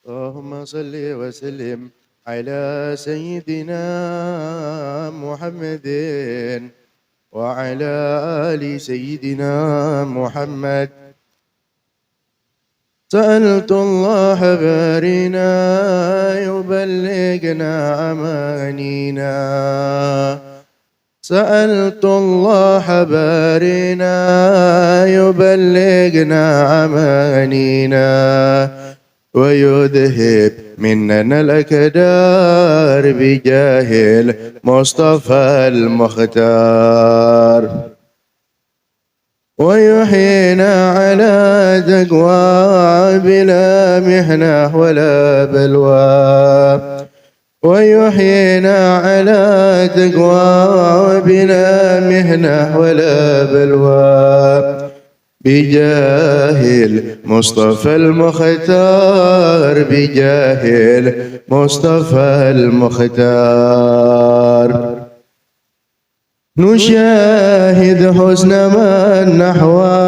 اللهم صل وسلم على سيدنا محمد وعلى آل سيدنا محمد. سألت الله بارنا يبلغنا أمانينا، سألت الله بارنا يبلغنا أمانينا ويذهب مننا الأكدار بجاه المصطفى المختار، ويحيينا على تقوى بلا محنة ولا بلوى، ويحيينا على تقوى بلا محنة ولا بلوى بجاه المصطفى المختار، بجاه المصطفى المختار. نشاهد حسن من نحوى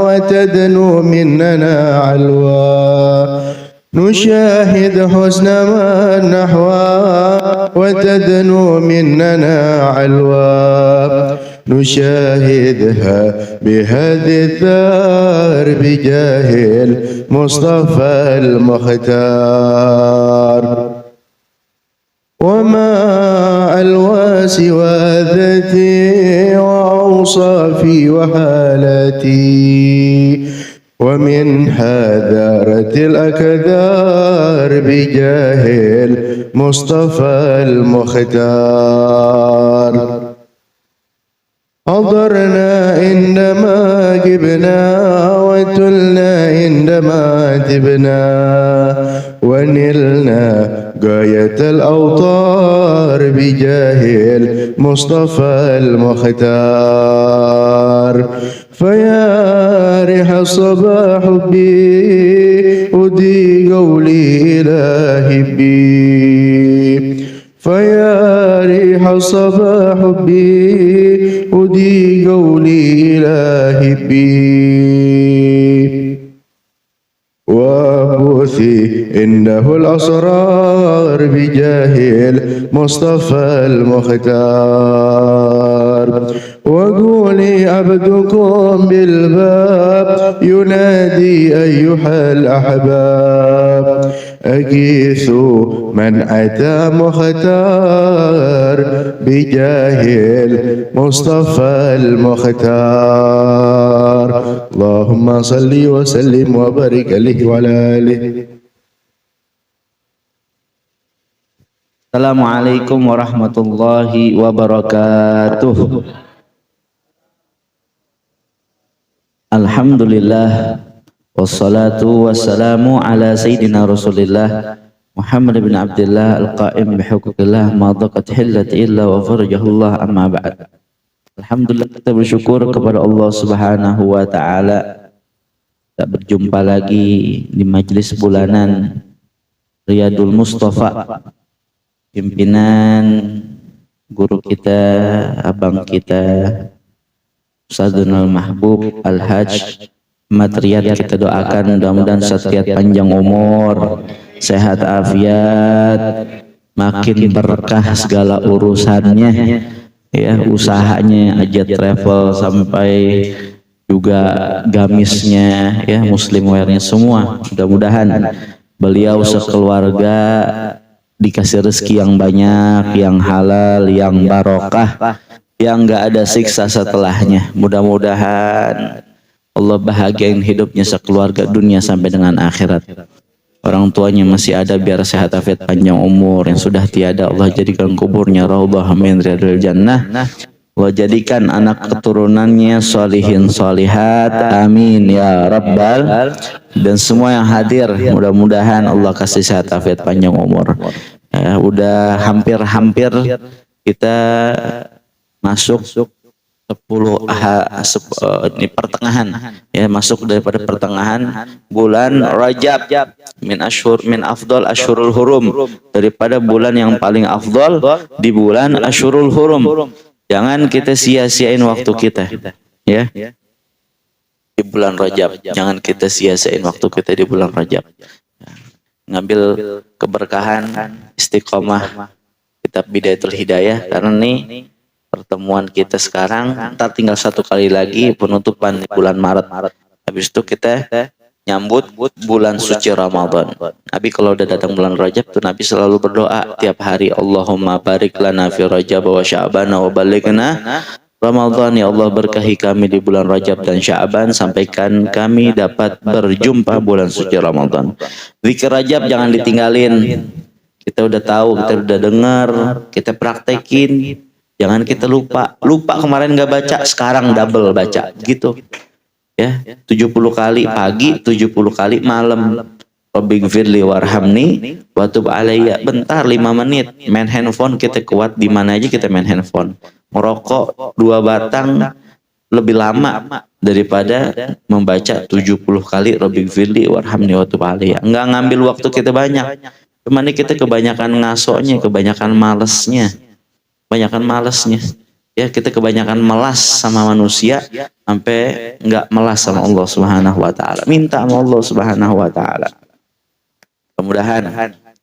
وتدنو مننا علوى، نشاهد حسن من نحوى وتدنو مننا علوى، نشاهدها بهذه الثار بجاه المصطفى المختار. وما ألوى سوى ذاتي وأوصافي وحالتي، ومن حذارة الأكدار بجاه المصطفى المختار. حضرنا عندما جبنا وتلنا عندما تبنا، ونلنا غاية الأوطار بجاه المصطفى المختار. فيا ريح الصباح بي أدي قولي إلهي بي، فيا ريح الصباح بي أدي قولي إلهي بي، وبوثي إنه الأسرار بجاه المصطفى المختار. وقولي عبدكم بالباب ينادي أيها الأحباب، أغيثوا من أتى مختار بجاه المصطفى المختار. اللهم صل وسلم وبارك عليه وعلى آله. Assalamualaikum warahmatullahi wabarakatuh. Alhamdulillah, wassalatu wassalamu ala sayyidina Rasulillah Muhammad bin Abdullah al-qa'im bihuquqillah ma dhaqat hillat illa wa farajahullah, amma ba'd. Alhamdulillah, kita bersyukur kepada Allah Subhanahu wa taala. Kita berjumpa lagi di majelis bulanan Riyadul Mustafa, pimpinan guru kita, abang kita Ustadzul Mahbub Al-Hajj Ahmad Riyad. Kita doakan mudah-mudahan setiap panjang umur, sehat afiat, makin berkah segala urusannya, ya, usahanya aja travel sampai juga gamisnya, ya, muslim wearnya semua. Mudah-mudahan beliau sekeluarga dikasih rezeki yang banyak, yang halal, yang barokah, yang gak ada siksa setelahnya. Mudah-mudahan Allah bahagiain hidupnya sekeluarga dunia sampai dengan akhirat. Orang tuanya masih ada, biar sehat afiat panjang umur. Yang sudah tiada, Allah jadikan kuburnya raudhah min riyadil jannah. Allah jadikan anak keturunannya sholihin sholihat, amin ya rabbal. Dan semua yang hadir, mudah-mudahan Allah kasih sehat afiat panjang umur. Ya, udah hampir-hampir kita masuk 10 ini pertengahan, ya, masuk daripada pertengahan bulan Rajab, min afdal asyurul hurum, daripada bulan yang paling afdal di bulan asyurul hurum. Jangan kita sia-siain waktu kita, ya, di bulan Rajab. Jangan kita sia-siain waktu kita di bulan Rajab. ngambil keberkahan, istiqomah kitab Bidayatul Hidayah, karena nih pertemuan kita sekarang ntar tinggal 1 kali lagi penutupan di bulan Maret. Habis itu kita nyambut bulan suci Ramadan. Nabi kalau udah datang bulan Rajab tuh Nabi selalu berdoa tiap hari, Allahumma barik lana fi Rajab wa Sya'ban wa balighna Ramadan. Ya Allah, berkahi kami di bulan Rajab dan Sya'ban, sampaikan kami dapat berjumpa bulan suci Ramadan. Zikir Rajab jangan ditinggalin. Kita udah tahu, kita udah dengar, kita praktekin. Jangan kita lupa. Lupa kemarin nggak baca, sekarang double baca gitu. Ya, 70 kali pagi, 70 kali malam. Rabbighfirli warhamni wa tub alayya. Bentar 5 menit main handphone kita kuat, di mana aja kita main handphone. Merokok 2 batang lebih lama daripada membaca 70 kali Rabbighfirli warhamni wa tub alayya. Enggak ngambil waktu kita banyak. Cuman kita kebanyakan ngasoknya, kebanyakan malesnya. Ya, kita kebanyakan melas sama manusia sampai enggak melas sama Allah Subhanahu wa taala. Minta sama Allah Subhanahu wa taala. Mudah-mudahan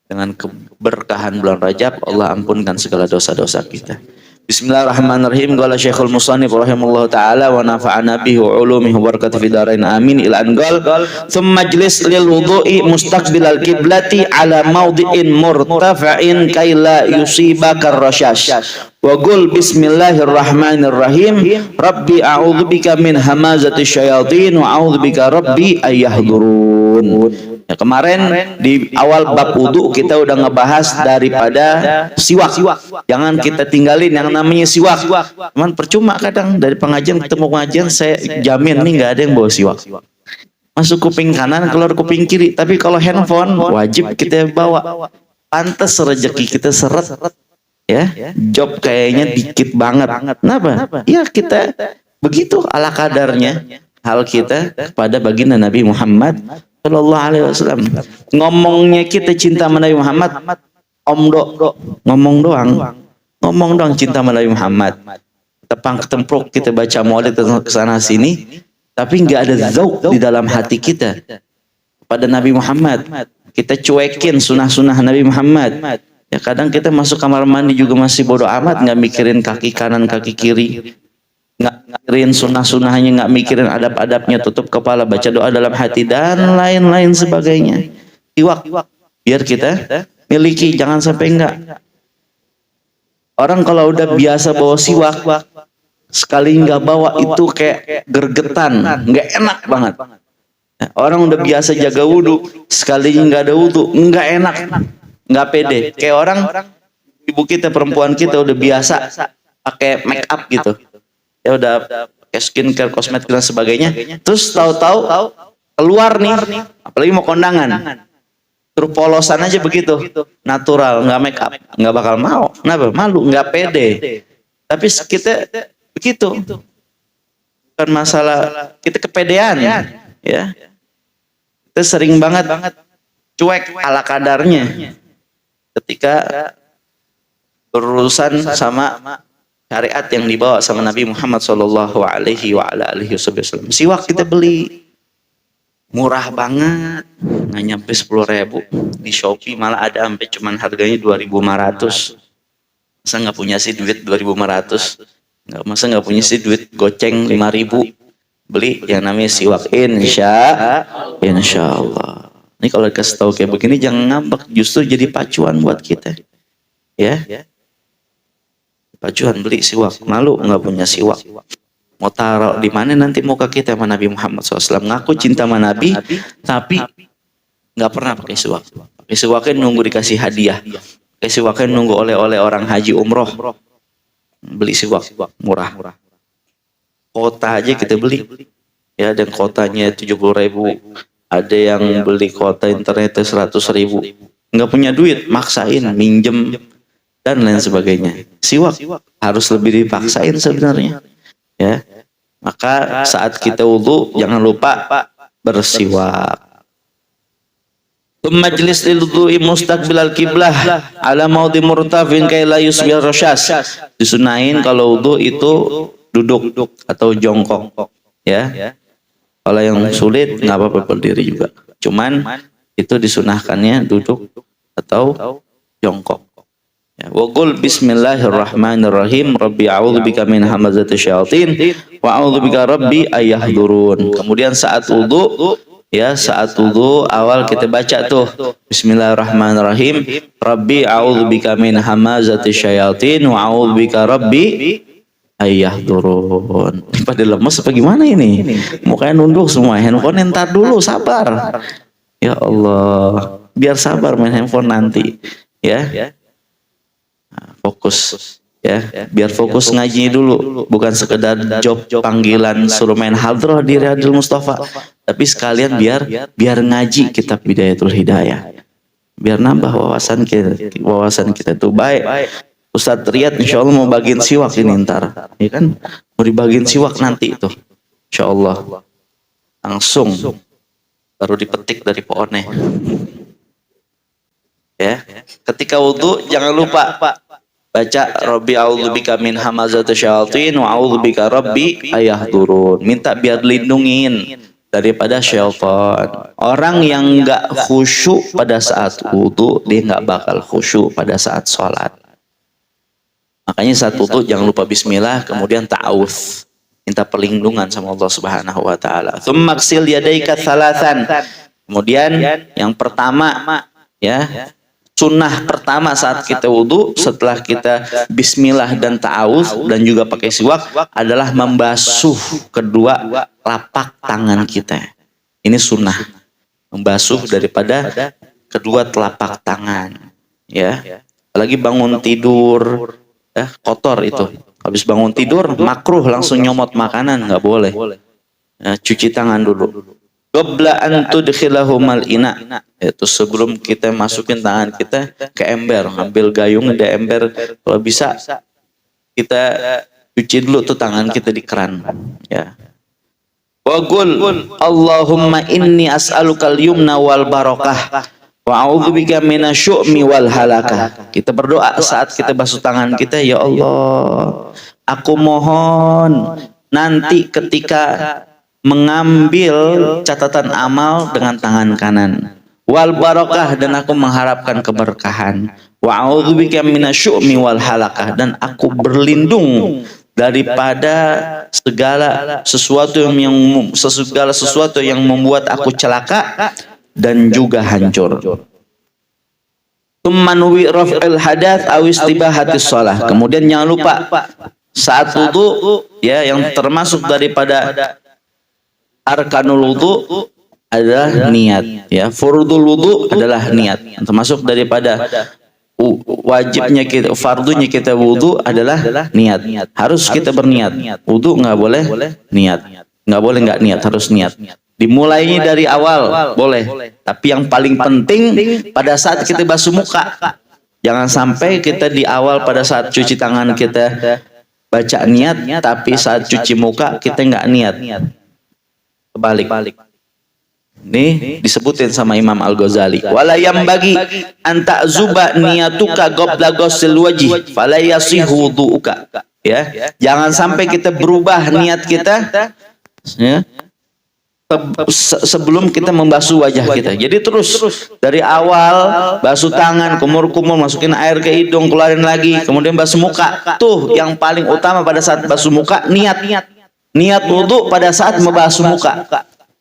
dengan keberkahan bulan Rajab Allah ampunkan segala dosa-dosa kita. Bismillahirrahmanirrahim. Qala Syekhul Musannif rahimahullahu taala wa nafa'ana bihi wa ulumihi wa barakatuh fid dharain amin. Ila an qala thumma majlis lil wudu'i mustaqbilal qiblati ala mawdi'in murtafa'in kay la yusibaka rasyash. Wa qul bismillahirrahmanirrahim. Rabbi a'udzubika min hamazati syayatin wa a'udzubika rabbi ayahdurun. Ya, kemarin di awal bab wudu kita udah ngebahas daripada siwak. Jangan kita tinggalin yang namanya siwak. Cuman percuma kadang dari pengajian ketemu pengajian, saya jamin nih nggak ada yang bawa siwak. Masuk kuping kanan, keluar kuping kiri. Tapi kalau handphone wajib kita bawa. Pantas rezeki kita seret. Ya, job kayaknya dikit banget. Kenapa? Ya kita begitu ala kadarnya hal kita kepada baginda Nabi Muhammad Sallallahu Alaihi Wasallam. Ngomongnya kita cinta sama Nabi Muhammad, ngomong doang cinta sama Nabi Muhammad. Tepang ketempruk kita baca maulid kesana sini, tapi nggak ada zauq di dalam hati kita pada Nabi Muhammad. Kita cuekin sunnah-sunnah Nabi Muhammad. Ya, kadang kita masuk kamar mandi juga masih bodoh amat, nggak mikirin kaki kanan kaki kiri. Nggak mikirin sunnah-sunnahnya, nggak mikirin adab-adabnya, tutup kepala baca doa dalam hati dan lain-lain sebagainya. Siwak biar kita miliki, jangan sampai enggak. Orang kalau udah biasa bawa siwak, sekali nggak bawa itu kayak gergetan, nggak enak banget. Orang udah biasa jaga wudhu, sekali nggak ada wudhu, nggak enak, nggak pede. Kayak orang ibu kita, perempuan kita udah biasa pakai make up gitu. Ya udah pakai skincare, kosmetik dan sebagainya. Terus tahu-tahu keluar nih, apalagi mau kondangan, terus polosan aja begitu, natural, nggak make up, nggak bakal mau. Kenapa? Malu, nggak pede. Tapi kita begitu, bukan masalah kita kepedean, ya. Kita sering banget cuek ala kadarnya ketika berurusan sama syariat yang dibawa sama Nabi Muhammad Sallallahu Alaihi Wasallam. Siwak kita beli murah banget, nggak nyampe 10.000. Di Shopee malah ada sampai cuman harganya 2.500. Masa nggak punya sih duit 2.500? Masa nggak punya sih duit goceng 5.000? Beli yang namanya siwak, insya Allah. Ini kalau dikasih tahu kayak begini jangan ngambek, justru jadi pacuan buat kita. Ya. Pacuan beli siwak, malu nggak punya siwak. Mau taruh di mana nanti muka kita sama Nabi Muhammad SAW? Ngaku cinta sama Nabi, tapi nggak pernah pakai siwak. Pakai siwaknya nunggu dikasih hadiah. Pakai siwaknya nunggu oleh orang haji umroh. Beli siwak murah. Kota aja kita beli. Ya, dan kotanya 70.000. Ada yang beli kota internetnya 100.000. Nggak punya duit, maksain, minjem dan lain sebagainya. Siwak harus lebih dipaksain sebenarnya. Ya. Maka saat kita wudu jangan lupa bersiwak. Majlis lil wudu'i mustaqbilal qiblah ala maudhi murtafin kay la yusbil rasyas. Disunahin kalau wudu itu duduk atau jongkok, ya. Kalau yang sulit nggak apa-apa berdiri juga. Cuman itu disunahkannya duduk atau jongkok. Ya, wa qul bismillahirrahmanirrahim rabbi a'udzubika min hamazati syayatin wa a'udzubika rabbi ayahdurun. Kemudian saat wudu, ya saat wudu awal kita baca tuh bismillahirrahmanirrahim rabbi a'udzubika min hamazati syayatin wa a'udzubika rabbi ayahdurun. Pada lemes apa gimana ini? Mukanya nunduk semua, handphone ntar dulu, sabar. Ya Allah, biar sabar main handphone nanti, ya. Fokus, ya. Biar fokus ngaji dulu, bukan sekedar job panggilan suruh main hadroh di Riyadul Mustafa, tapi sekalian biar ngaji kitab Bidayatul Hidayah, biar nambah wawasan kita tuh baik. Ustadz Riyad insya Allah mau bagiin siwak ini ntar, ya kan? Mau dibagiin siwak nanti itu, insya Allah langsung baru dipetik dari pohonnya. Ya, ketika wudu jangan lupa baca Rabbi a'udzubika min hamazati syayatin wa a'udzubika rabbi ayahdurun. Minta biar lindungin daripada syaitan. Orang yang enggak khusyuk pada saat wudu, dia enggak bakal khusyuk pada saat sholat. Makanya saat wudu jangan lupa bismillah, kemudian ta'awudz, minta perlindungan sama Allah Subhanahu wa taala. Tsumma ghsil yadaika thalathan. Kemudian yang pertama, ya, sunnah pertama saat kita wudu setelah kita bismillah dan ta'awudz dan juga pakai siwak adalah membasuh kedua telapak tangan kita. Ini sunnah, membasuh daripada kedua telapak tangan, ya. Apalagi bangun tidur, ya, kotor itu. Habis bangun tidur makruh langsung nyomot makanan, nggak boleh. Ya, cuci tangan dulu. Qabla an tudkhilahumal ina, yaitu sebelum kita masukin tangan kita ke ember, ambil gayung di ember, kalau bisa kita cuci dulu tuh tangan kita di keran, ya. Wa qul Allahumma inni as'alukal yumna wal barakah wa a'udzubika minasyu'mi wal halakah. Kita berdoa saat kita basuh tangan kita, ya Allah, aku mohon nanti ketika mengambil catatan amal dengan tangan kanan, wal barakah, dan aku mengharapkan keberkahan, wa a'udzubika minasyu'mi wal halakah, dan aku berlindung daripada segala sesuatu yang membuat aku celaka dan juga hancur. Tummanuwi raf'il hadath aw istibahatis shalah. Kemudian jangan lupa saat wudu, ya, yang termasuk daripada arkanul wudu adalah niat, ya. Fardul wudu adalah niat. Termasuk daripada wajibnya kita, fardunya kita wudu adalah niat. Harus kita berniat. Wudu nggak boleh niat, nggak boleh nggak niat, harus niat. Dimulainya dari awal boleh, tapi yang paling penting pada saat kita basuh muka. Jangan sampai kita di awal pada saat cuci tangan kita baca niat, tapi saat cuci muka kita nggak niat. Kebalik. Ini disebutin sama Imam Al-Ghazali. Wala yambagi an ta'zuba niyatuka qabla ghusl wajhi fala yasihu wudu'uka. Ya, jangan sampai kita berubah niat kita, ya, sebelum kita membasuh wajah kita. Jadi terus dari awal basuh tangan, kumur-kumur, masukin air ke hidung, keluarin lagi, kemudian basuh muka. Tuh yang paling utama pada saat basuh muka, niat wudu pada saat membasuh muka.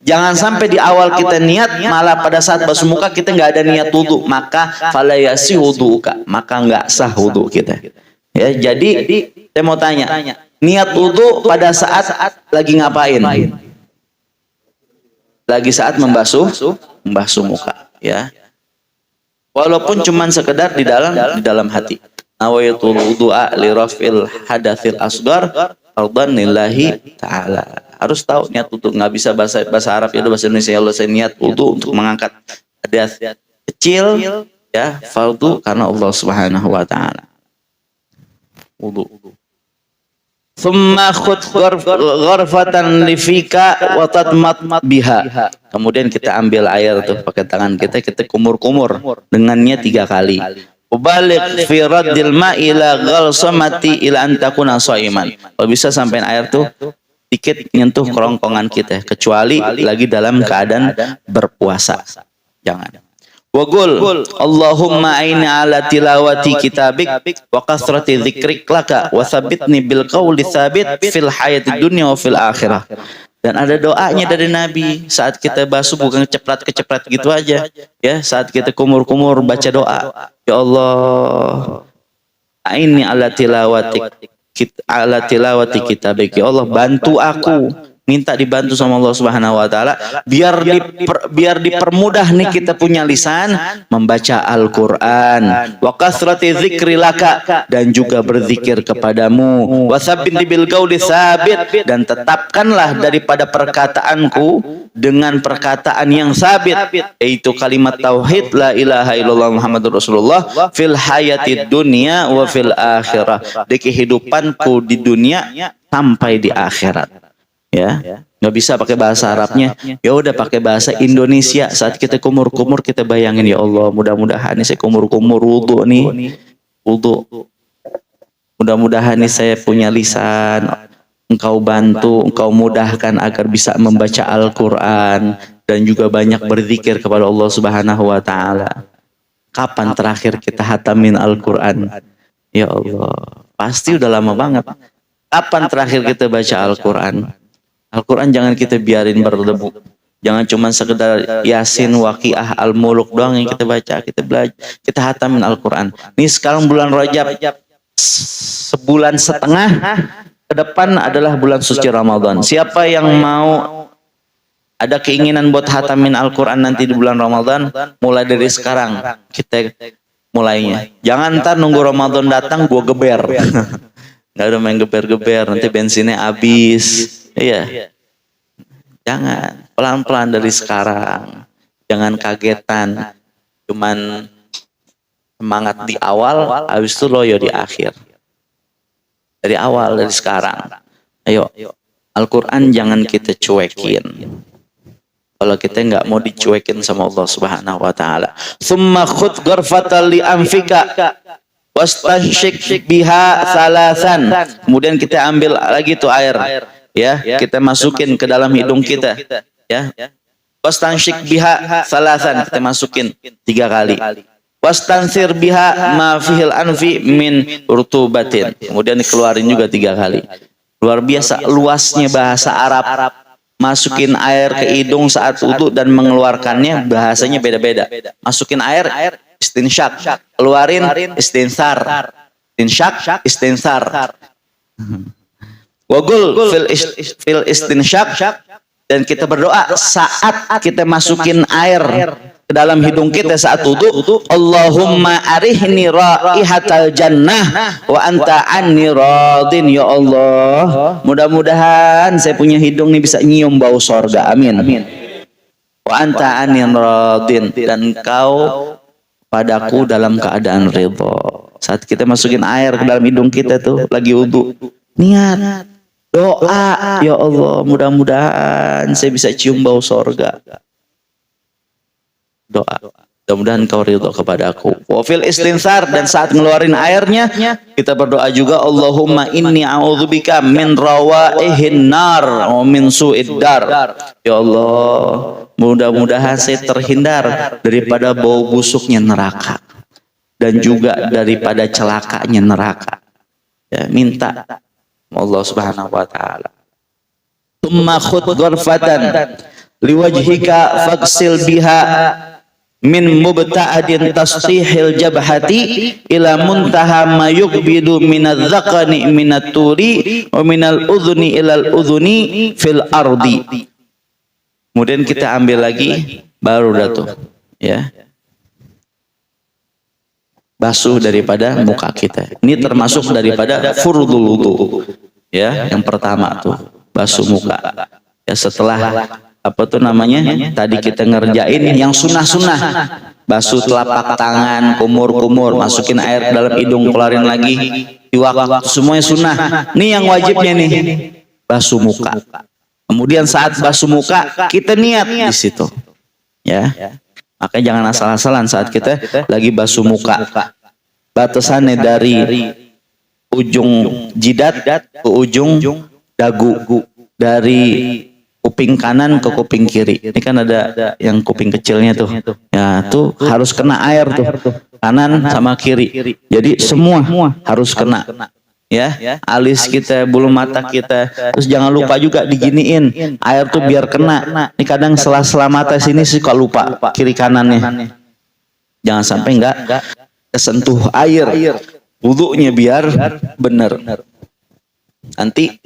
Jangan sampai di awal kita niat, malah pada saat basuh muka kita nggak ada niat wudu, maka fala yasihu wudu'uka, maka nggak sah wudu kita. Ya, jadi saya mau tanya, niat wudu pada saat lagi ngapain? Lagi saat membasuh muka, ya. Walaupun cuman sekedar di dalam hati. Nawaitul wudu'a li raf'il hadatsil asghar ardan lillahi ta'ala. Harus tahu niat wudu, nggak bisa bahasa Arab, ya bahasa Indonesia. Allah, saya niat wudu untuk mengangkat hadas kecil, ya, fardu karena Allah Subhanahu wa taala. Wudu. Thumma khud gharfatan lifika wa tatmat biha. Kemudian kita ambil air tuh pakai tangan kita kumur-kumur dengannya 3 kali. Ubalik fi raddil ma'i ila ghalsamati ila an takuna shaiman. Kalau bisa sampein air tuh dikit nyentuh kerongkongan kita, kecuali lagi dalam keadaan berpuasa. Jangan. Wa qul Allahumma aina ala tilawati kitabik wa kasrati dzikrik laka wa tsabbitni bil qawli tsabit fil hayatid dunya wa fil akhirah. Dan ada doanya dari Nabi saat kita basuh, bukan keceprat-keceprat gitu aja ya. Saat kita kumur-kumur baca doa, ya Allah, aini ala tilawati kitabik, ya Allah bantu aku, minta dibantu sama Allah Subhanahu wa taala biar dipermudah nih kita punya lisan membaca Al-Qur'an, wa kasrati dzikri laka, dan juga berzikir kepadamu, wa tsabbitni bil qauli tsabit, dan tetapkanlah daripada perkataanku dengan perkataan yang sabit, yaitu kalimat tauhid la ilaha illallah Muhammadur Rasulullah fil hayatid dunya wa fil akhirah, di kehidupanku di dunia sampai di akhirat. Ya, nggak bisa pakai bahasa Arabnya, ya udah pakai bahasa Indonesia. Saat kita kumur-kumur kita bayangin, ya Allah, mudah-mudahan nih saya kumur-kumur wudu nih, wudu, mudah-mudahan nih saya punya lisan, Engkau bantu, Engkau mudahkan agar bisa membaca Al-Quran dan juga banyak berzikir kepada Allah Subhanahu wa taala. Kapan terakhir kita hatamin Al-Quran? Ya Allah, pasti udah lama banget. Kapan terakhir kita baca Al-Quran? Al-Quran jangan kita biarin berdebu. Jangan cuma sekedar Yasin, Waqiah, Al-Muluk doang yang kita baca. Kita belajar, kita hatamin Al-Quran. Ini sekarang bulan Rajab, sebulan setengah ke depan adalah bulan suci Ramadan. Siapa yang mau ada keinginan buat hatamin Al-Quran nanti di bulan Ramadan, mulai dari sekarang kita mulainya. Jangan ntar nunggu Ramadan datang gua geber. Nggak ada main geber-geber, nanti bensinnya habis. Iya, jangan, pelan-pelan dari sekarang, jangan kagetan, cuman semangat di awal, habis itu loyo di akhir. Dari awal, dari sekarang, ayo, Al-Quran jangan kita cuekin. Kalau kita nggak mau dicuekin sama Allah Subhanahu Wa Taala. Summa khud gharfatal li anfika wastanshik biha salasan. Kemudian kita ambil lagi tuh air. Ya, kita masukin ke dalam hidung kita, ya. Wastansyik biha salasan, kita masukin 3 kali. Wastansir biha ma fihil anfi min rutubatin. Kemudian dikeluarin juga 3 kali. Luar biasa luasnya bahasa Arab. Masukin air ke hidung saat wudu dan mengeluarkannya bahasanya beda-beda. Masukin air istinsyak, keluarin istinsar. Istinsyak, istinsar. Wagul fil istinsyak, dan kita berdoa saat kita masukin air ke dalam hidung kita saat wudu, Allahumma arihni raihatal jannah wa anta anni radin, ya Allah, mudah-mudahan saya punya hidung nih bisa nyium bau sorga, amin. Wa anta anni radin, dan Engkau padaku dalam keadaan ridha. Saat kita masukin air ke dalam hidung kita tuh lagi wudu, niat doa, ya Allah, mudah-mudahan saya bisa cium bau sorga. Doa, mudah-mudahan Engkau ridho kepada aku. Wafil istinsar, dan saat ngeluarin airnya kita berdoa juga, Allahumma inni a'udzubika min rawaihin nar wa min su'id dar. Ya Allah, mudah-mudahan saya terhindar daripada bau busuknya neraka dan juga daripada celakanya neraka. Ya, minta Allah Subhanahu wa taala. Tsumma khud gharfatan liwajhika faghsil biha min mubta'adin tasihil jabhati ila muntaha ma yuqbidu minadz-dzaqani minat-turi wa minal udhuni ilal udhuni fil ardi. Kemudian kita ambil lagi, baru dah tuh, ya. Basuh daripada muka kita. Ini termasuk daripada furdul wudu. Ya, yang pertama tuh basuh muka. Ya, setelah apa tuh namanya? Tadi kita ngerjain yang sunnah-sunnah. Basuh telapak tangan, kumur-kumur, masukin air ke dalam hidung, keluarin lagi. Iwak, semuanya sunnah. Ini yang wajibnya nih, basuh muka. Kemudian saat basuh muka kita niat di situ. Ya. Makanya jangan asal-asalan saat kita lagi basuh muka. Batasannya dari ujung jidat ke ujung dagu. Dari kuping kanan ke kuping kiri. Ini kan ada yang kuping kecilnya tuh. Ya, tuh harus kena air tuh. Kanan sama kiri. Jadi semua harus kena. Ya, alis kita, bulu mata kita. Terus jangan lupa juga diginiin. Air tuh biar kena. Ini kadang sela-sela mata sini suka lupa kiri kanannya. Jangan sampai enggak kesentuh air. Wudunya biar benar. Nanti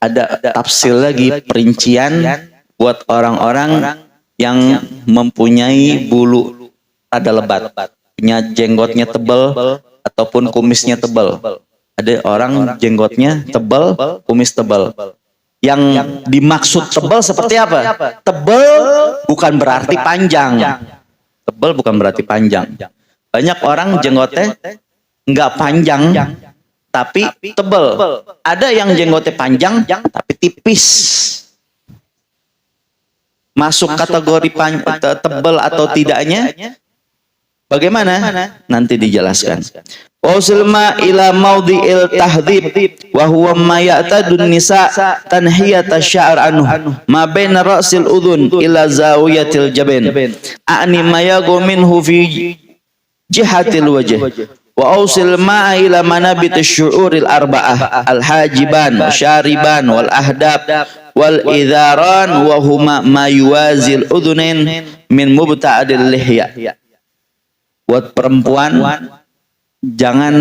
ada tafsir lagi, perincian buat orang-orang yang mempunyai bulu rada lebat, punya jenggotnya tebal ataupun kumisnya tebal. Ada orang jenggotnya tebal, kumis tebal. Yang dimaksud tebal seperti apa? Tebal bukan berarti panjang. Tebal bukan berarti panjang. Banyak orang jenggotnya nggak panjang, tapi tebal. Ada yang jenggotnya panjang, tapi tipis. Masuk kategori tebal atau tidaknya? Bagaimana? Nanti dijelaskan. Wausilma ila maudhi'il tahdhib wa huwa ma ya'tadun nisa tanhiyata sya'ar anhu ma baina ra'sil udhun ila zawiyatil jabin a'ni ma yagu minhu fi jihatil wajh wa ausil ma ila manabit syu'uril arba'ah al hajiban wa syariban wal ahdab wal idharan wa huma ma yuwazil udhunain min mubta'adil lihya. Buat perempuan jangan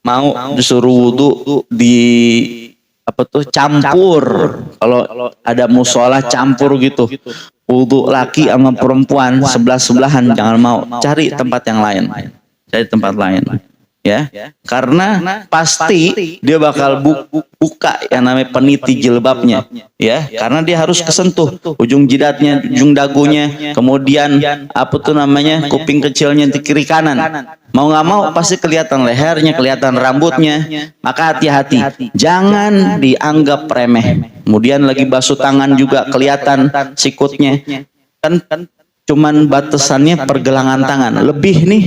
mau disuruh wudu di campur. Kalau ada musola campur gitu, wudu laki sama perempuan sebelah-sebelahan, jangan mau. Cari tempat yang lain. Cari tempat lain. Ya, karena pasti dia bakal buka yang namanya peniti jilbabnya, ya, karena dia harus kesentuh ujung jidatnya, ujung dagunya, kemudian kuping kecilnya di kiri kanan. Mau nggak mau pasti kelihatan lehernya, kelihatan rambutnya. Maka hati-hati, jangan dianggap remeh. Kemudian lagi basuh tangan juga kelihatan sikutnya. Kan cuman batasannya pergelangan tangan. Lebih nih.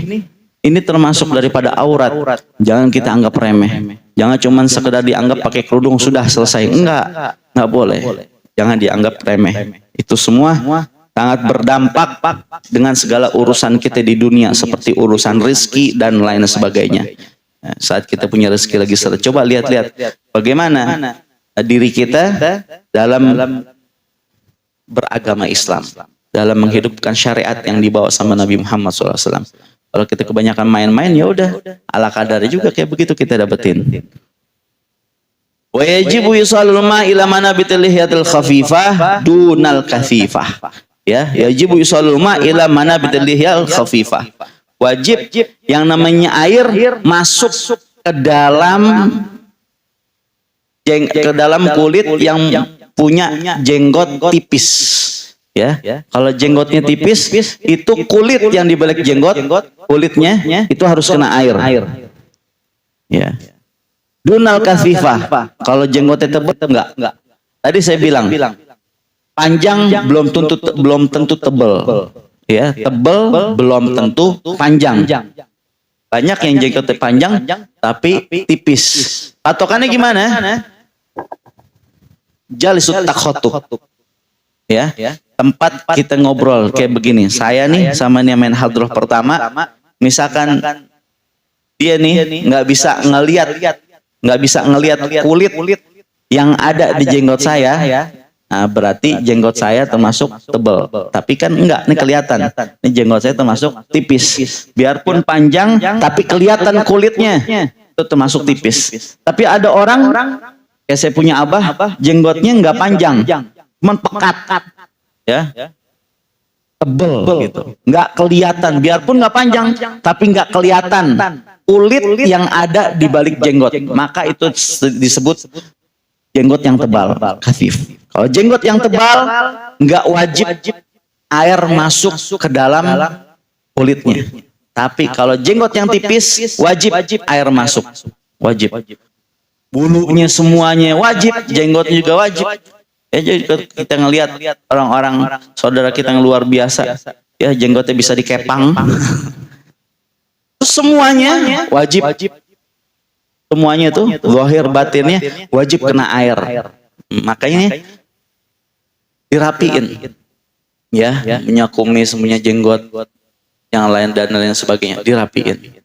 Ini termasuk daripada aurat. Jangan kita anggap remeh. Jangan cuma sekedar dianggap pakai kerudung sudah selesai. Enggak boleh. Jangan dianggap remeh. Itu semua sangat berdampak dengan segala urusan kita di dunia, seperti urusan rezeki dan lain sebagainya. Nah, saat kita punya rezeki lagi seret, coba lihat-lihat bagaimana diri kita dalam beragama Islam, dalam menghidupkan syariat yang dibawa sama Nabi Muhammad SAW. Kalau kita kebanyakan main-main, ya udah ala kadarnya juga kayak begitu kita dapetin. Wa yajibu yusallu ma ila manabitil lihyatil khafifah dunal kathifah. Ya, yajibu yusallu ma ila manabitil lihyatil khafifah. Wajib yang namanya air masuk ke dalam kulit yang punya jenggot tipis. Ya, kalau jenggotnya tipis, itu kulit yang di balik jenggot, kulitnya itu harus kena air. Ya. Dunal kasifah. Kalau jenggotnya tebal enggak. Tadi saya bilang panjang belum tentu tebal. Ya, tebal belum tentu panjang. Banyak yang jenggotnya panjang tapi tipis. Patokannya gimana? Jalisut takhotub. Ya. Tempat kita ngobrol kayak begini. Saya nih sama nih main hadroh pertama. Misalkan dia nih nggak bisa ngelihat kulit yang ada di jenggot saya. Nah, berarti jenggot saya termasuk tebal. Tapi kan enggak, nih kelihatan. Ini jenggot saya termasuk tipis. Biarpun panjang, tapi kelihatan kulitnya. Itu termasuk tipis. Tapi ada orang, kayak saya punya abah, jenggotnya nggak panjang, cuman pekat. Ya, tebel gitu, nggak kelihatan, biarpun nggak panjang, tapi nggak kelihatan kulit yang ada di balik jenggot, maka itu disebut jenggot yang tebal, khafif. Kalau jenggot yang tebal, nggak wajib air masuk ke dalam kulitnya, tapi kalau jenggot yang tipis, wajib air masuk, wajib. Bulunya semuanya wajib, jenggotnya juga wajib. Ya, jadi kita ngelihat orang-orang saudara kita yang luar biasa, ya jenggotnya bisa dikepang. Semuanya wajib. Semuanya itu zahir batinnya wajib kena air. Makanya dirapiin. Ya, punya kumis, punya jenggot, yang lain dan lain sebagainya, dirapiin.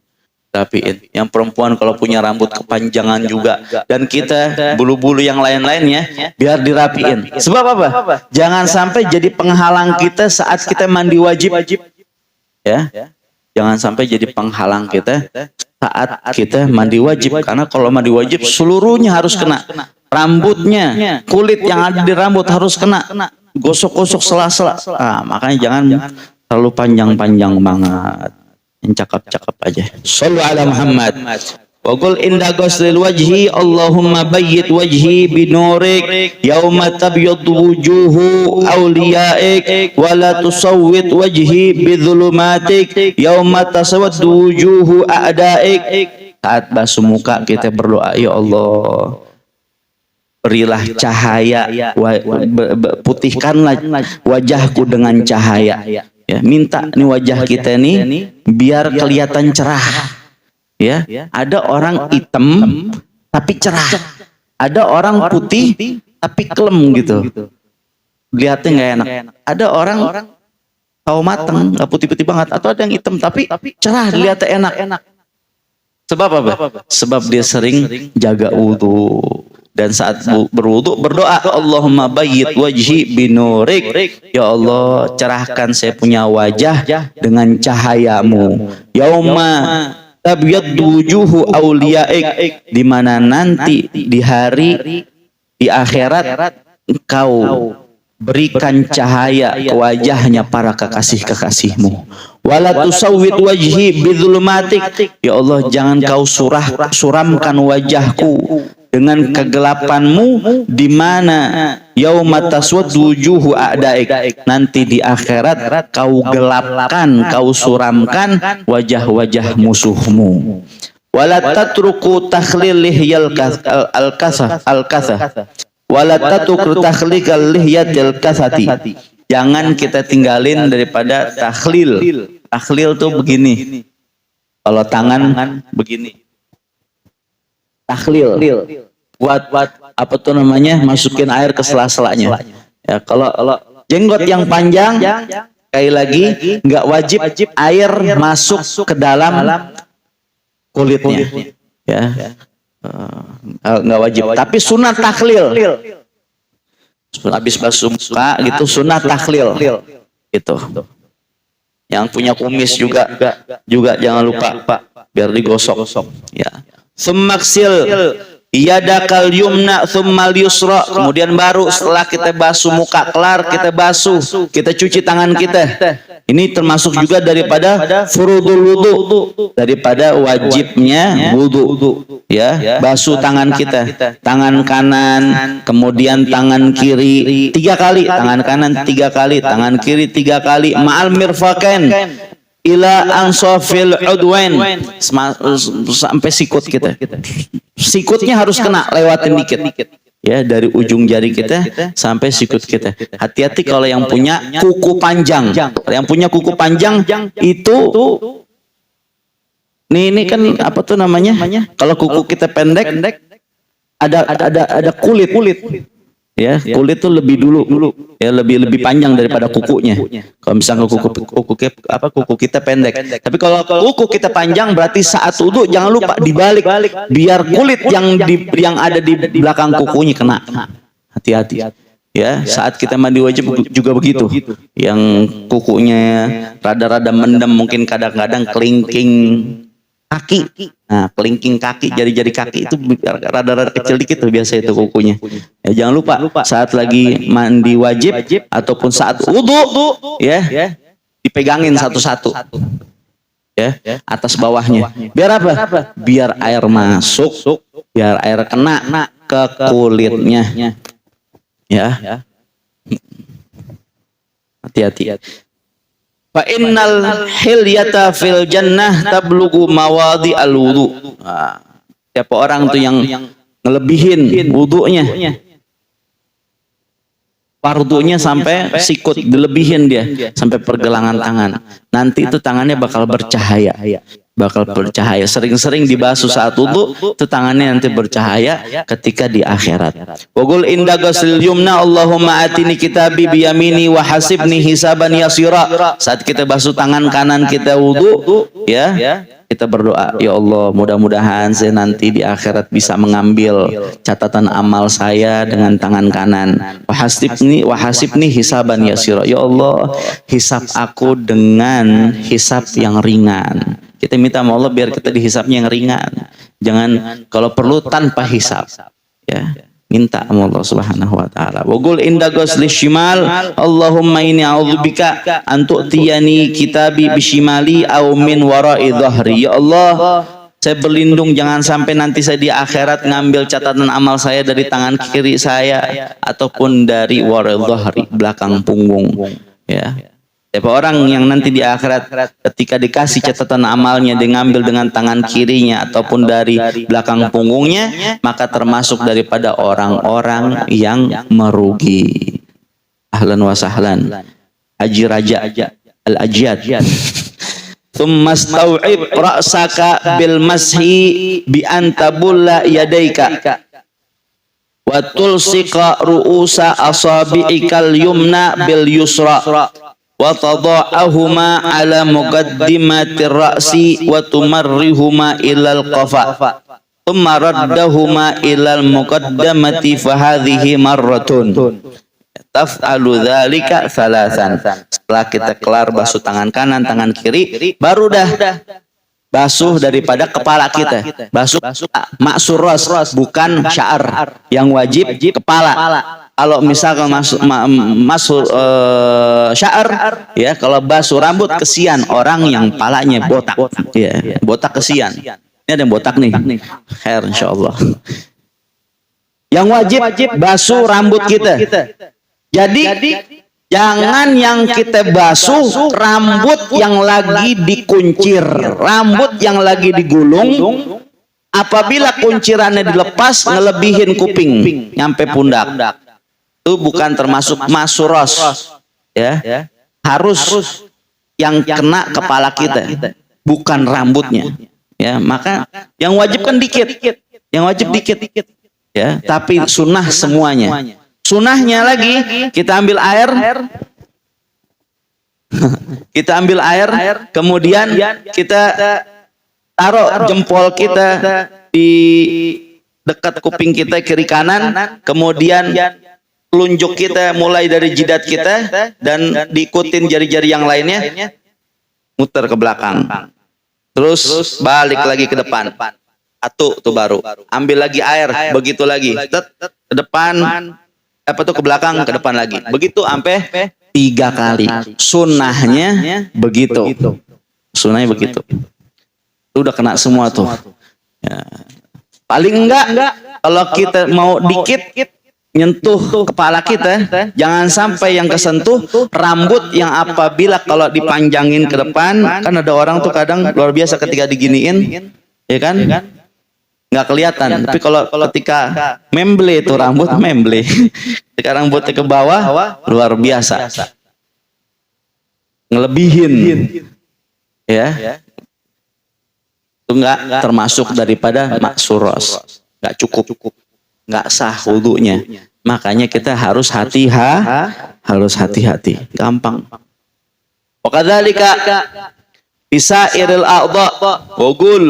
Yang perempuan kalau punya rambut kepanjangan juga, dan kita bulu-bulu yang lain-lainnya biar dirapiin. Sebab apa? Jangan sampai jadi penghalang kita saat kita mandi wajib. Ya, jangan sampai jadi penghalang kita saat kita mandi wajib. Karena kalau mandi wajib seluruhnya harus kena. Rambutnya, kulit yang ada di rambut harus kena. Gosok-gosok sela-sela. Makanya jangan terlalu panjang-panjang banget. Yang cakep-cakep aja. Shallu ala Muhammad. Wa qul inda ghuslil wajhi Allahumma bayyit wajhi binurik yauma tabyaddu wujuhu awliyaik wa la tusawwit wajhi bidzulumatik yauma taswaddu wujuhu a'daik. Saat basuh muka kita berdoa, ya Allah, berilah cahaya, putihkanlah wajahku dengan cahaya. Ya, minta nih wajah kita nih biar kelihatan cerah. Ya, ada orang hitam tapi cerah. Ada orang putih tapi kelem gitu. Lihatnya nggak enak. Ada orang tahu mateng, nggak putih-putih banget. Atau ada yang hitam tapi cerah, dilihatnya enak. Sebab apa? Sebab dia sering jaga wudu. Dan saat berwudu berdoa, Allahumma bayyit wajhi binurik. Ya Allah, cerahkan saya punya wajah dengan cahayamu. Yauma tabyaddu wujuhu awliyaik, di mana nanti di hari di akhirat engkau berikan cahaya ke wajahnya para kekasih-kekasihmu. Wala tusawwit wajhi bidzulumatik. Ya Allah, jangan kau suramkan wajahku dengan kegelapanmu, di mana yauma taswaddu wujuhu a'daik, nanti di akhirat kau gelapkan, kau suramkan wajah-wajah musuhmu. Wala tatruku takhlil lihyal al-kasah wala tatruku takhlil lihyatil kasati. Jangan kita tinggalin daripada takhlil. Takhlil tuh begini. Kalau tangan begini. Takhlil. Buat apa tuh namanya? Masukin air ke sela-selanya. Ya, kalau jenggot yang panjang, sekali lagi nggak wajib air masuk ke dalam kulitnya. Ya, nggak wajib. Tapi sunat takhlil. Habis basuh muka gitu, sunat takhlil. Gitu. Yang punya kumis juga jangan lupa biar digosok. Ya. Sumaksil yadakal yumna tsummal yusra. Kemudian baru setelah kita basuh muka kelar, kita basuh, kita cuci tangan kita. Ini termasuk juga daripada furudul wudu, daripada wajibnya wudu. Ya, basuh tangan kita, tangan kanan, kemudian tangan kiri 3 kali, tangan kanan 3 kali, tangan kiri 3 kali, ma'al mirfaqain ila ansafil udwain, sampai sikut kita. Sikutnya harus kena, lewatin dikit. Ya, dari ujung jari kita sampai sikut kita. Hati-hati kalau yang punya kuku panjang. Yang punya kuku panjang itu ini kan apa tuh namanya? Kalau kuku kita pendek ada kulit. Ya, kulit tuh lebih dulu. Ya, lebih panjang daripada kukunya. Kalau misalnya kuku kita pendek. Tapi kalau kuku kita panjang berarti saat wudu jangan lupa dibalik biar kulit yang ada di belakang kukunya kena. Hati-hati. Ya, saat kita mandi wajib juga begitu. Yang kukunya rada-rada mendem, mungkin kadang-kadang kelingking kaki. Nah, kelingking kaki, jari-jari kaki itu rada-rada kecil dikit tuh biasa itu kukunya. Ya, jangan lupa saat lagi mandi wajib ataupun saat wudu, ya, dipegangin satu-satu. Ya, atas bawahnya. Biar apa? Biar air masuk, biar air kena ke kulitnya. Ya. Hati-hati. Fa innal hilyata fil jannah tablughu mawadi al wudu. Siapa orang tuh yang ngelebihin wudunya, fardunya sampai sikut, dilebihin dia sampai pergelangan tangan. Nanti itu tangannya bakal bercahaya. bakal bercahaya. Sering-sering dibasuh saat wudu, itu tangannya nanti bercahaya ketika di akhirat. Waqul inda ghusl yumna Allahumma atini kitabi biyamini wa hasibni hisaban yasira. Saat kita basuh tangan kanan kita wudu, ya, kita berdoa, ya Allah, mudah-mudahan saya nanti di akhirat bisa mengambil catatan amal saya dengan tangan kanan. Wa hasibni hisaban yasira. Ya Allah, hisab aku dengan hisab yang ringan. Kita minta sama Allah biar kita dihisapnya yang ringan. Jangan kalau perlu tanpa hisab. Ya, minta sama Allah Subhanahu wa taala. Wa qul inda ghusli shimal Allahumma inni a'udzubika an tu'tiyani kitabi bishimali aw min wara'i dhahri. Ya Allah, saya berlindung jangan sampai nanti saya di akhirat ngambil catatan amal saya dari tangan kiri saya ataupun dari wara'i dhahri, belakang punggung. Ya. Siapa orang yang nanti di akhirat ketika dikasih catatan amalnya diambil dengan tangan kirinya ataupun dari belakang punggungnya, maka termasuk daripada orang-orang yang merugi. Ahlan wa sahlan. Haji Raja Al-Ajyad. Tsumma stau'ib ra'saka bil mashi bi antabulla yadaika wa tulsika ru'usa asabi'ikal yumna bil yusra wa tada'ahuma ala muqaddimatir ra'si wa tumarrihuma ilal qafa thumma raddahuma ilal muqaddamati fahadhihi marratun taf'alu dzalika thalathan. Setelah kita kelar basuh tangan kanan tangan kiri, baru dah basuh daripada kepala kita. Basuh maksur ras, bukan sya'ar. Yang wajib kepala. Kalau misalkan masuk sya'ar, ya, kalau basuh rambut kesian orang yang palanya botak, ya, botak kesian. Ini ada yang botak nih, khair insyaallah. Yang wajib basuh rambut kita. Jadi jangan yang kita basuh rambut yang lagi dikuncir, rambut yang lagi digulung. Apabila kuncirannya dilepas, ngelebihin kuping nyampe pundak, itu bukan termasuk masuros, ya. Harus yang kena kepala kita, bukan rambutnya, ya. Maka yang wajib kan dikit, ya. Tapi sunnah semuanya. Sunnahnya lagi kita ambil air, kemudian kita taruh jempol kita di dekat kuping kita kiri kanan, kemudian telunjuk kita mulai dari jidat kita dan diikutin jari-jari yang lainnya, muter ke belakang, terus balik lagi ke depan, tuh baru ambil lagi air, begitu lagi, ke depan, ke belakang, ke depan lagi, begitu sampai 3 kali. Sunnahnya begitu, itu udah kena semua tuh, ya. Paling enggak kalau kita mau dikit nyentuh kepala kita, jangan sampai yang kesentuh rambut yang apabila kalau dipanjangin ke depan, kan ada orang tuh kadang luar biasa ketika diginiin, ya kan, nggak kelihatan. Tapi kalau ketika memble itu rambut memble, ketika rambutnya ke bawah luar biasa, ngelebihin, ya. Itu nggak termasuk daripada maksuros, nggak cukup, nggak sah wudunya. Makanya kita harus hati-hati, gampang. Wakadzalika bisairil a'dha wa qul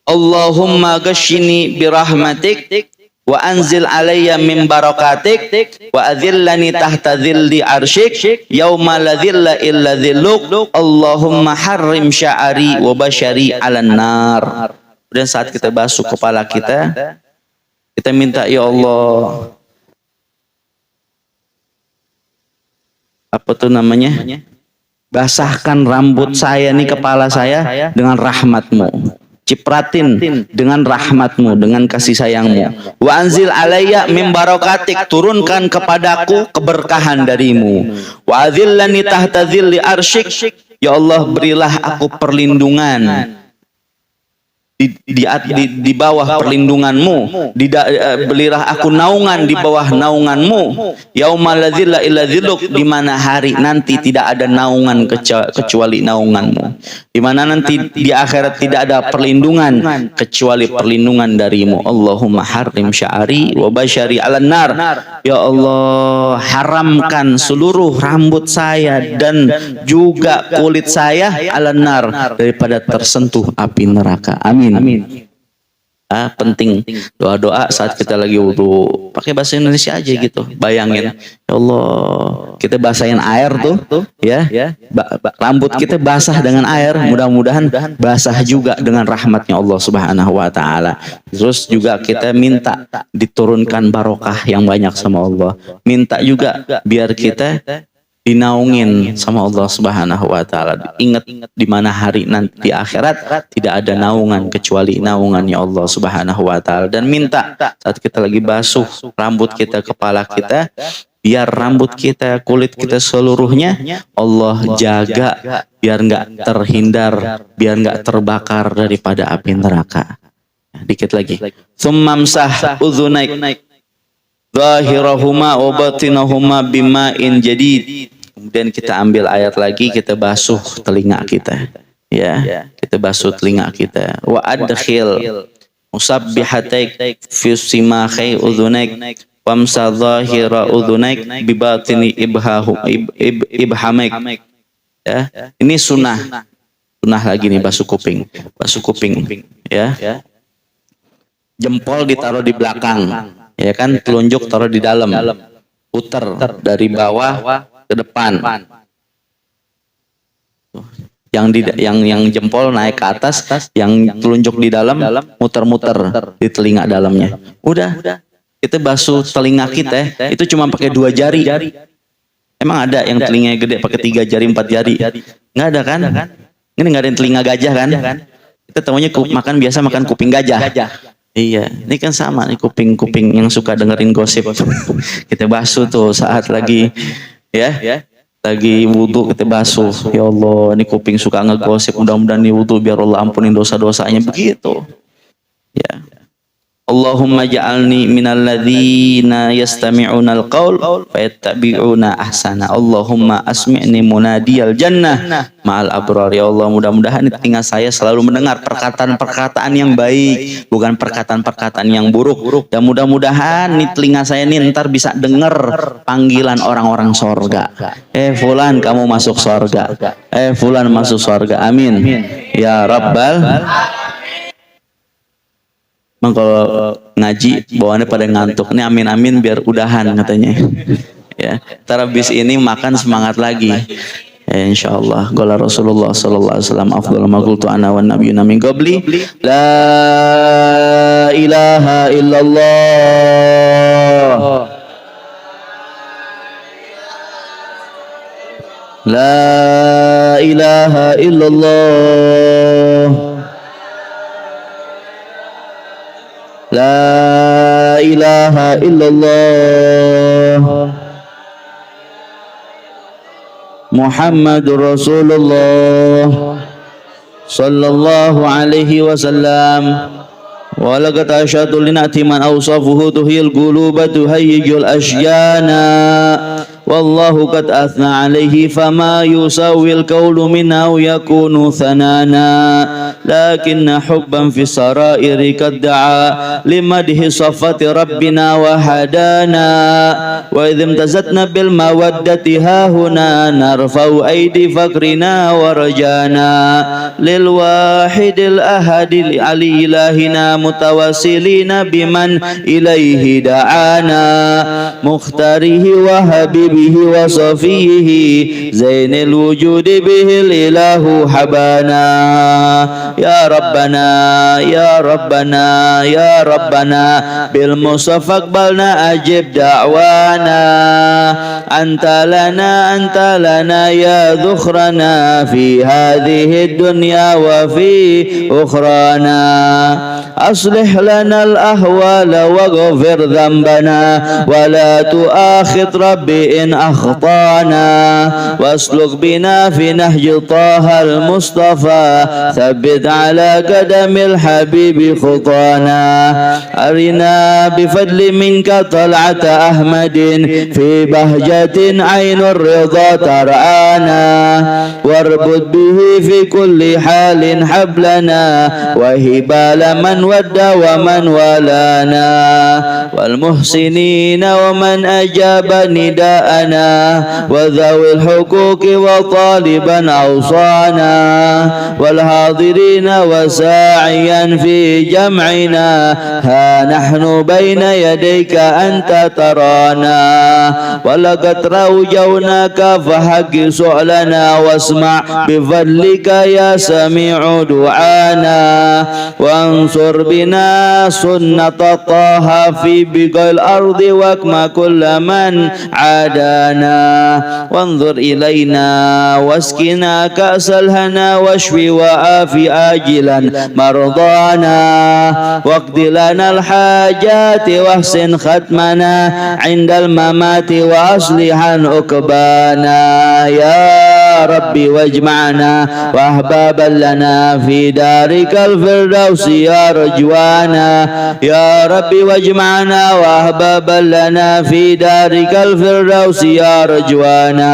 Allahumma ghashini birahmatik wa anzil alayya min barakatik wa adhillani tahta dhilli arsyik yauma la dhilla illa dhilluk Allahumma harrim sya'ari wa bashari 'alan nar. Dan saat kita basuh kepala kita minta, ya Allah, apa tuh namanya, basahkan rambut saya nih, kepala saya dengan rahmatmu, cipratin dengan rahmatmu, dengan kasih sayangmu. Wa anzil alayya min barakatik, turunkan kepadaku keberkahan darimu. Wa adhillani tahta dhilli arsyik, ya Allah, berilah aku perlindungan di bawah perlindunganmu, belilah aku naungan di bawah naunganmu, yaumal ladzilla illa dzilluk, di mana hari nanti tidak ada naungan kecuali naunganmu, di mana nanti di akhirat tidak ada perlindungan kecuali perlindungan darimu. Allahumma harrim sya'ari wa basyari 'alan nar. Ya Allah, haramkan seluruh rambut saya dan juga kulit saya 'alan nar, daripada tersentuh api neraka. Amin. Penting doa-doa saat kita lagi wudu, pakai bahasa Indonesia aja gitu. Bayangin, ya Allah, kita basahin air tuh, ya, rambut kita basah dengan air, mudah-mudahan basah juga dengan rahmatnya Allah Subhanahu Wa Taala. Terus juga kita minta diturunkan barokah yang banyak sama Allah, minta juga biar kita dinaungin sama Allah Subhanahu Wa Taala. Ingat di mana hari nanti di akhirat tidak ada naungan kecuali naungannya Allah Subhanahu Wa Taala. Dan minta saat kita lagi basuh rambut kita, kepala kita, biar rambut kita, kulit kita seluruhnya Allah jaga, biar nggak terhindar, biar nggak terbakar daripada api neraka. Dikit lagi. Summamsah udhunaik zahirahuma wa batinahuma bima'in jadid. Kemudian kita ambil ayat lagi, kita basuh telinga kita, ya, kita basuh telinga kita. Wa adkhil musabbihataik fi simakhai udhunaik wamsa zahira udhunaik bi batini ibhamaik. Ya, ini sunnah lagi nih, basuh kuping, ya. Jempol ditaruh di belakang, ya kan, telunjuk taruh di dalam, puter dari bawah ke depan. Yang jempol naik ke atas, yang telunjuk di dalam muter-muter di telinga dalamnya. Udah, kita basuh telinga kita itu cuma pakai 2 jari. Emang ada yang telinganya gede pakai 3 jari, 4 jari? Nggak ada kan? Ini nggak ada yang telinga gajah kan? Kita tahunya makan kuping gajah. Iya, ini kan sama nih, kuping yang suka dengerin gosip. Kita basuh tuh saat lagi, ya, lagi wudu kita basuh. Ya Allah, ini kuping suka ngegosip, mudah-mudahan nih wudu biar Allah ampunin dosa-dosanya, begitu. Ya. Allahumma ja'alni minal ladzina yastami'una al-qaul fayattabi'una ahsana. Allahumma asmi'ni munadiyal jannah ma'al abrar. Ya Allah, mudah-mudahan di telinga saya selalu mendengar perkataan-perkataan yang baik, bukan perkataan-perkataan yang buruk. Dan mudah-mudahan di telinga saya ini ntar bisa dengar panggilan orang-orang sorga. Fulan, kamu masuk sorga. Fulan masuk sorga. Amin. Ya Rabbal. Emang kalau ngaji bawaannya pada ngantuk. Ini amin biar udahan katanya. Ya, ntar habis ini makan semangat lagi. Ya, insyaallah. Qala Rasulullah sallallahu alaihi wasallam, afdhalu ma qultu ana wan nabiyyuna min qabli, la ilaha illallah. La ilaha illallah. La ilaha illallah. Muhammadur Rasulullah sallallahu alaihi wasallam. Wa laqad ashhadu linati man awsafuhu tuhil quluba tuhayyijul asyana. Wallahu qad athna alaihi fama yusawil qawlu minna yakunu thanana. Lakinna hubban fi sarairi qad da'a limadhi safati rabbina wa hadana. Wa idhim tazatna bil mawaddati hahuna narfa'u aidi fakrina wa rajana lil wahidil ahadil ali ilahina mutawassilina biman ilaihi da'ana mukhtarihi wa habibihi wa safihi zainil wujudi bihil ilahu habana. Ya Rabbana, Ya Rabbana, Ya Rabbana bil musaffaq balna ajib da'wana. Anta lana ya dhukhrana fi hadhihi dunya wa fi ukhrana. Aslih lana al-ahwala wa ghafir dhanbana wa la tu'akhid rabbi أخطأنا واسلك بنا في نهج طه المصطفى ثبت على قدم الحبيب خطانا أرنا بفضل منك طلعة أحمد في بهجة عين الرضا ترعانا واربط به في كل حال حبلنا وهبال من ود ومن والانا والمحسنين ومن أجاب نداءنا وذوي الحقوق وطالبا أوصانا والحاضرين وساعيا في جمعنا ها نحن بين يديك أنت ترانا ولقد روجوناك فحق سؤلنا واسمع بفضلك يا سميع دعانا وانصر بنا سنة طه في بقاع الأرض واكما كل من عادانا وانظر إلينا واسقنا كأس الهنا واشفي وآفي آجلا مرضانا واقض لنا الحاجات واحسن ختمنا عند الممات وأصلحا عقبانا يا ربي واجمعنا وأحبابا لنا في دارك الفردوس يا رجوانا يا ربي واجمعنا وأحبابا لنا في دارك الفردوس يا رجوانا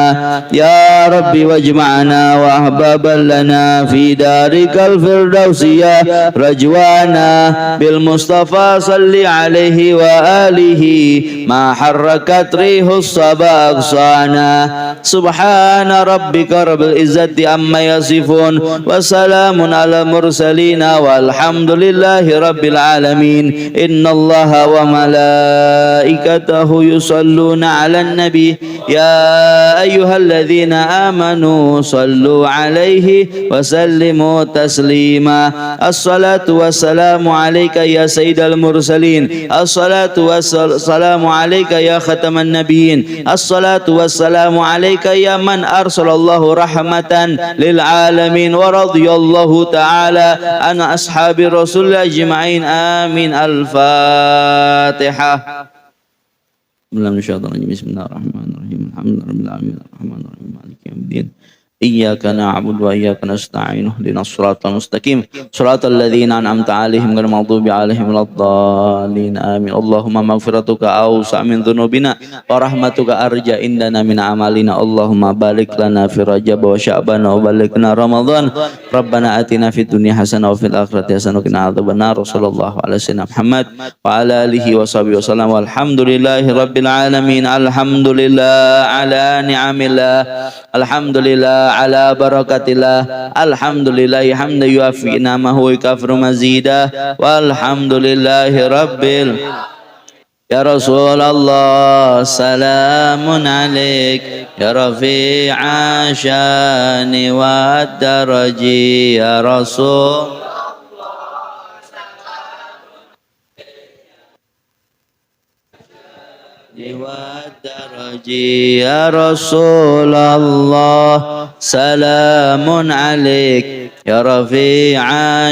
يا ربي واجمعنا وأحبابا لنا في دارك الفردوس يا رجوانا بالمصطفى صل عليه وآله ما حركت ريح الصبا أغصانا سبحان ربك رب العزة عما يصفون وسلام على المرسلين والحمد لله رب العالمين إن الله وملائكته يصلون على النبي يا أيها الذين آمنوا صلوا عليه وسلموا تسليما الصلاة والسلام عليك يا سيد المرسلين الصلاة والسلام عليك يا ختم النبيين الصلاة والسلام عليك يا من أرسل الله رحمة للعالمين ورضي الله تعالى عن أصحاب الرسول أجمعين آمين الفاتحة بسم الله الرحمن الرحيم الحمد لله رب العالمين الرحمن الرحيم مالك يوم الدين إياك نعبد وإياك نستعين اهدنا الصراط المستقيم صراط الذين أنعمت عليهم غير المغضوب عليهم ولا الضالين آمين اللهم مغفرتك أوسع من ذنوبنا ورحمتك أرجى عندنا من أعمالنا اللهم بارك لنا في رجب وشعبان وبلغنا رمضان ربنا آتنا في الدنيا حسنة وفي الآخرة حسنة وقنا عذاب النار صلى الله على سيدنا محمد وعلى آله وصحبه وسلم والحمد لله رب العالمين الحمد لله على نعم الله الحمد لله على بركة الله الحمد لله حمد يوافي نعمه ويكفر مزيدا والحمد لله رب يا رسول الله سلام عليك يا رفيع شان والدرج يا رسول والدرج يا رسول الله سلام عليك يا رفيع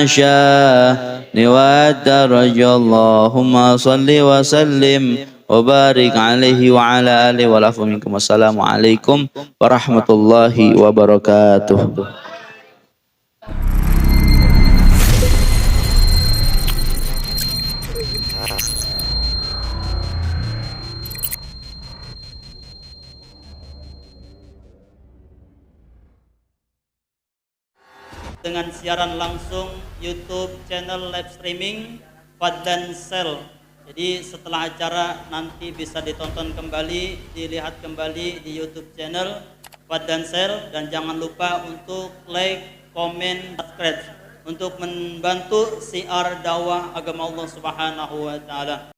شان والدرج اللهم صل وسلم وبارك عليه وعلى آله والعفو منكم والسلام عليكم ورحمة الله وبركاته. Dengan siaran langsung YouTube channel live streaming Fadlan Sel. Jadi setelah acara nanti bisa ditonton kembali, dilihat kembali di YouTube channel Fadlan Sel, dan jangan lupa untuk like, komen, subscribe untuk membantu siar dakwah agama Allah Subhanahu wa taala.